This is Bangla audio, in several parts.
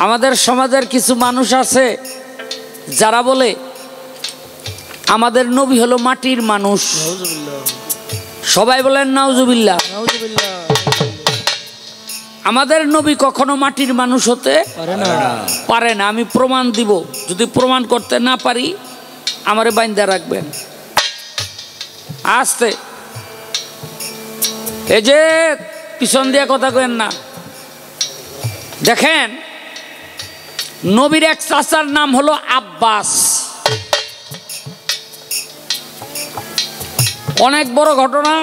আমাদের সমাজের কিছু মানুষ আছে যারা বলে আমাদের নবী হলো মাটির মানুষ। সবাই বলেন নাউজুবিল্লাহ। আমাদের নবী কখনো মাটির মানুষ হতে পারে না। আমি প্রমাণ দিব, যদি প্রমাণ করতে না পারি আমারে বাইন্দা রাখবেন। আস্তে, এই যে পিছন দিয়ে কথা কেন না। দেখেন, নবীর এক চাচার নাম হলো আব্বাস। অনেক বড় ঘটনা।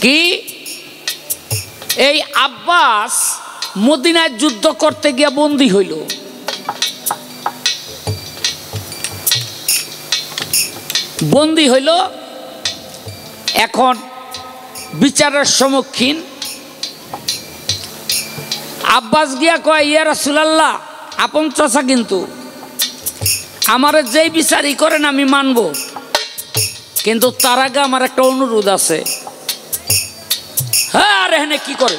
কি এই আব্বাস মদিনায় যুদ্ধ করতে গিয়ে বন্দী হইল। বন্দী হইল, এখন বিচারের সম্মুখীন। আব্বাস গিয়া কয়, ইয়া রাসূলুল্লাহ, আপন চাচা কিন্তু আমারে যেই বিচারই করেন আমি মানব, কিন্তু তার আগে আমার একটা অনুরোধ আছে। হ্যাঁ, আর এখানে কি করে?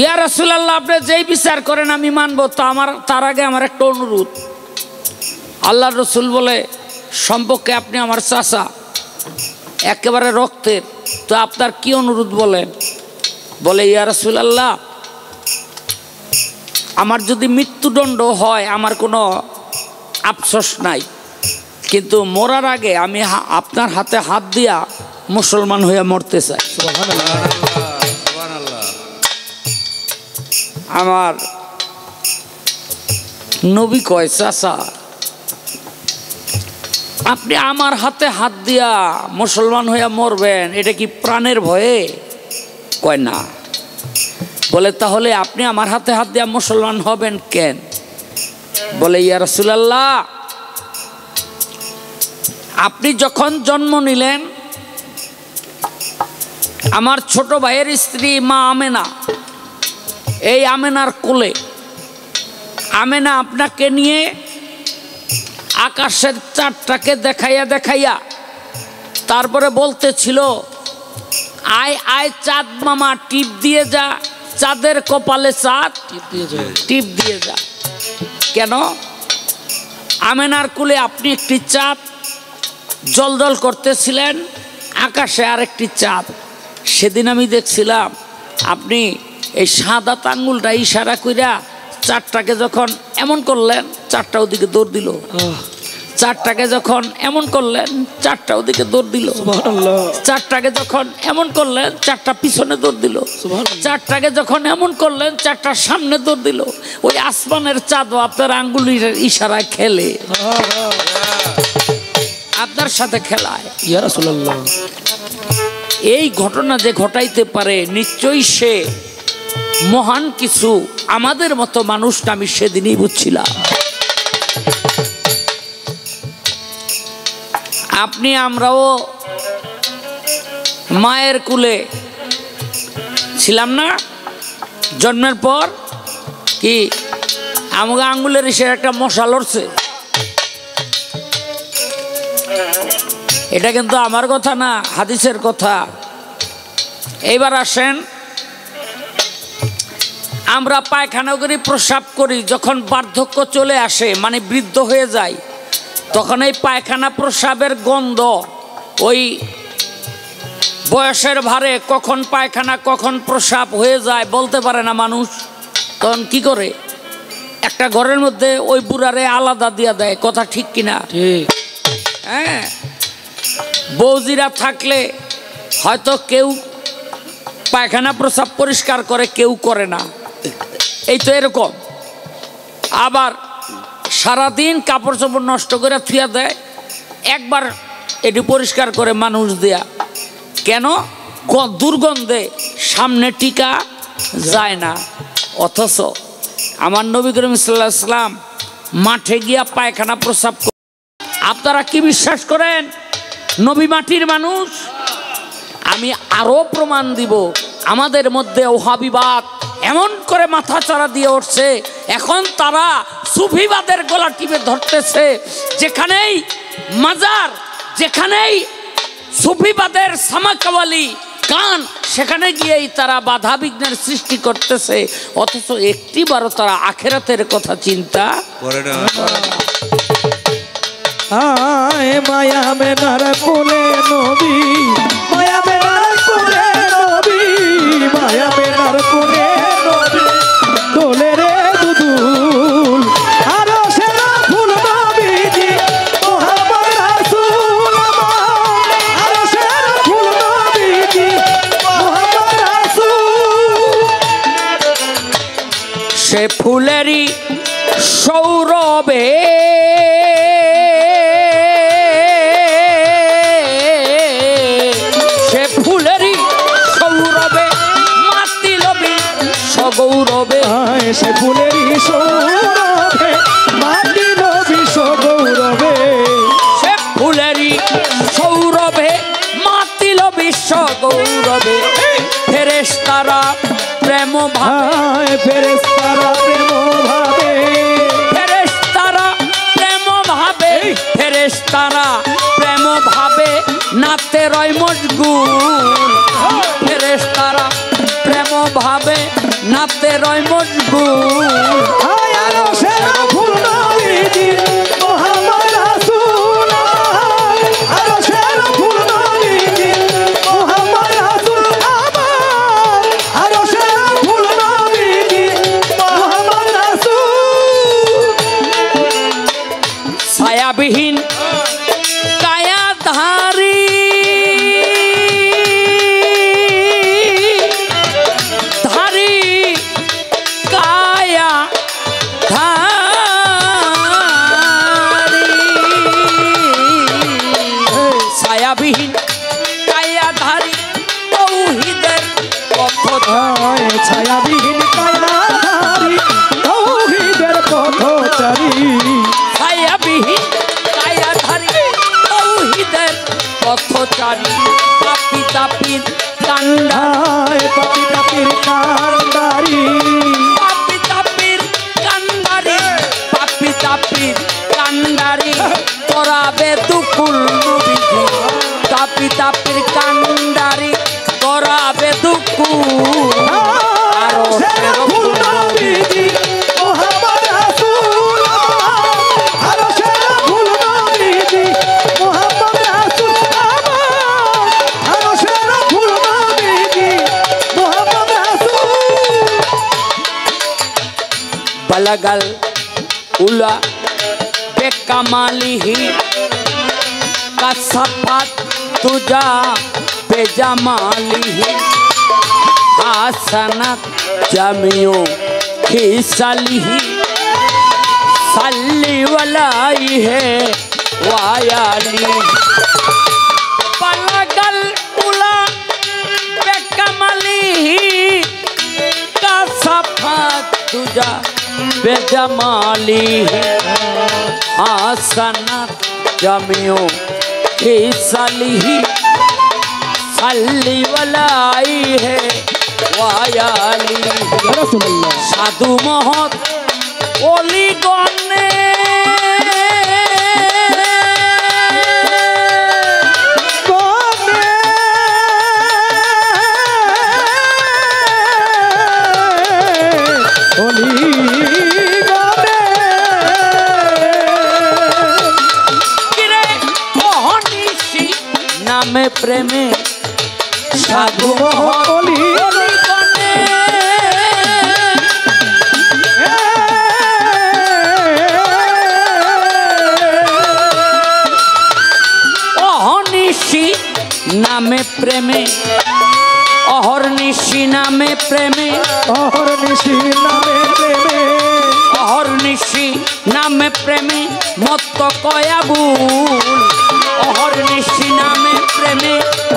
ইয়া রাসূলুল্লাহ, আপনি যেই বিচার করেন আমি মানব, তো তার আগে আমার একটা অনুরোধ। আল্লাহর রাসূল বলে, সম্পর্কে আপনি আমার চাচা, একেবারে রক্তের, তো আপনার কি অনুরোধ বলেন? বলে, ইয়া রাসূলুল্লাহ, আমার যদি মৃত্যুদণ্ড হয় আমার কোনো আফসোস নাই, কিন্তু মরার আগে আমি আপনার হাতে হাত দিয়া মুসলমান হয়ে মরতে চাই। আমার নবী কয়, চাচা আপনি আমার হাতে হাত দিয়া মুসলমান হইয়া মরবেন, এটা কি প্রাণের ভয়ে? কয় না। বলে, তাহলে আপনি আমার হাতে হাত দিয়া মুসলমান হবেন কেন? বলে, ইয়া রাসূলুল্লাহ, আপনি যখন জন্ম নিলেন আমার ছোট ভাইয়ের স্ত্রী মা আমেনা, এই আমেনার কোলে আমেনা আপনাকে নিয়ে আকাশের চাঁদটাকে দেখাইয়া দেখাইয়া তারপরে বলতেছিল, আয় আয় চাঁদ মামা, টিপ দিয়ে যা, চাঁদের কপালে চাঁদ টিপ দিয়ে যা। কেন? আমেনার কোলে আপনি একটি চাঁদ, জলজল করতেছিলেন, আকাশে আরেকটি চাঁদ। সেদিন আমি দেখছিলাম আপনি এই সাদা আঙ্গুলটা ইশারা কইরা চাঁদটাকে যখন এমন করলেন, চাঁদটা ওদিকে দৌড় দিল। চাঁদটাকে যখন এমন করলেন, চাঁদটা ওদিকে দৌড় দিল। চাঁদটাকে যখন এমন করলেন, চাঁদটা পিছনে দৌড় দিল। চাঁদটাকে যখন এমন করলেন, চাঁদটা সামনে দৌড় দিল। ওই আসমানের চাঁদও আপনার আঙ্গুলের ইশারায় খেলে, আপনার সাথে খেলায়। ইয়া রাসূলুল্লাহ, এই ঘটনা যে ঘটাইতে পারে নিশ্চয়ই সে মহান কিছু। আমাদের মতো মানুষটা আমি সেদিনই বুঝছিলাম। আপনি আমরাও মায়ের কুলে ছিলাম না? জন্মের পর কি আমাকে আঙ্গুলের ইশারায় একটা মশা লড়ছে? এটা কিন্তু আমার কথা না, হাদিসের কথা। এইবার আসেন, আমরা পায়খানা করি, প্রস্রাব করি, যখন বার্ধক্য চলে আসে, মানে বৃদ্ধ হয়ে যায়, তখন এই পায়খানা প্রস্রাবের গন্ধ, ওই বয়সের ভারে কখন পায়খানা কখন প্রস্রাব হয়ে যায় বলতে পারে না মানুষ। তখন কি করে? একটা ঘরের মধ্যে ওই বুড়ারে আলাদা দিয়া দেয়। কথা ঠিক কিনা? ঠিক। হ্যাঁ, বৌজিরা থাকলে হয়তো কেউ পায়খানা প্রস্রাব পরিষ্কার করে, কেউ করে না। এই তো এরকম। আবার সারাদিন কাপড় চোপড় নষ্ট করে থুয়া দেয়, একবার এটি পরিষ্কার করে মানুষ দেয়া। কেন? দুর্গন্ধে সামনে টিকা যায় না। অথচ আমার নবী করিম সাল্লাল্লাহু আলাইহি ওয়াসাল্লাম মাঠে গিয়া পায়খানা প্রস্রাব। আপনারা কি বিশ্বাস করেন নবী মাটির মানুষ? আমি আরো প্রমাণ দিব। আমাদের মধ্যে ওহাবিবাদ এমন করে মাথা চাড়া দিয়ে উঠছে, এখন তারা সুফিবাদের গলা টিপে ধরতেছে। যেখানেই মাজার, যেখানেই সুফিবাদের সামাকাওয়ালি গান, সেখানে গিয়েই তারা বাধা বিঘ্নের সৃষ্টি করতেছে, অথচ একটিবারও তারা আখেরাতের কথা চিন্তা করে না। আয় মায়া মেনার কোলে নবী, মায়া মেনার কোলে নবী, মায়া মেনার কোলে নবী, দোলে রে দুদুল আরো সেরা ফুল নবীজি মুহাম্মদ রাসূল আমার, আরো সেরা ফুল নবীজি মুহাম্মদ রাসূল। সে ফুলেরই সৌরভে গৌরবে, সে ফুলেরই সৌরভে মাতিল বিশ্ব গৌরবে, সে ফুলেরই সৌরভে মাতিল বিশ্ব গৌরবে। ফেরেশতারা প্রেম ভাবে, ফেরেশতারা প্রেম ভাবে, ফেরেশতারা প্রেম ভাবে, ফেরেশতারা প্রেম ভাবে নাতে রয় মশগুল, ফেরেশতারা প্রেম ভাবে নাতে রয় মশগুল। আরো সেরা ফুল নবীজি মুহাম্মদ রাসূল, আরো সেরা ফুল নবীজি মুহাম্মদ রাসূল আমার, আরো সেরা ফুল নবীজি মুহাম্মদ রাসূল। ছায়াবিহীন কায়াধারী ছায়াবিহীন কায়াধারী তৌহিদের পথচারী, ছায়াবিহীন কায়াধারী তৌহিদের পথচারী, ছায়াবিহীন কায়াধারী তৌহিদের পথচারী। পাপি তাপির কান্ডারি, পাপি তাপির কান্ডারি, পাপি তাপির কান্ডারি, পাপি তাপির কান্ডারি করাবে দুকুল নবীজি, পাপি তাপির কান্ডারি করাবে দুকুল। আরো সেরা ফুল নবীজি মুহাম্মদ রাসূল আমার, আরো সেরা ফুল নবীজি মুহাম্মদ রাসূল আমার, আরো সেরা ফুল নবীজি মুহাম্মদ রাসূল। বালাগাল উলা বেকামালিহি কাসাফাত তুজা বেজামালিহি, হাসানাত জামিউ খিসালিহি, সাল্লি ওয়ালাইহি ওয়ায়ালি। বালাগাল উলা বেকামালিহি কাসাফাত তুজা বেজামালিহি, হাসানাত জামিউ খিসালিহি, সাল্লি ওয়ালাইহি ওয়ায়ালিহি। সাধু মহৎ অলিগণে নামে প্রেমে সাধু অলিগণে অহর্নিশি নামে প্রেমে, অহর্নিশি নামে প্রেমে, অহর্নিশি নামে প্রেমে, অহর্নিশি নামে প্রেমে মত্ত কয়াবুল, অহর্নিশি নামে প্রেমে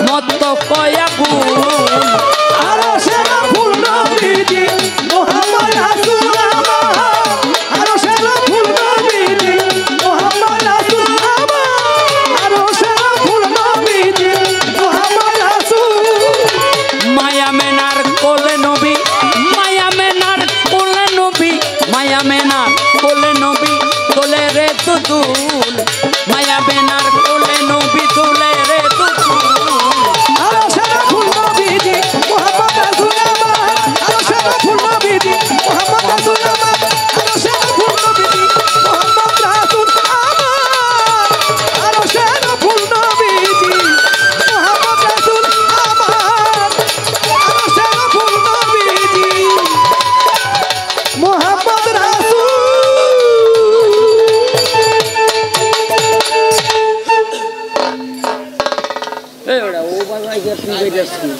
মত্ত কয়াবুল। আরো সেরা ফুল নবীজি মুহাম্মদ রাসূল আমার, আরো সেরা ফুল নবীজি মুহাম্মদ রাসূল আমার, আরো সেরা ফুল নবীজি মুহাম্মদ রাসূল। মায়া মেনার কোলে নবী, মায়া মেনার কোলে নবী, মায়া মেনার কোলে নবী, কোলে রে দুদুল, মায়া মেনার রাইখা তুই বেরিয়ে আসছিস।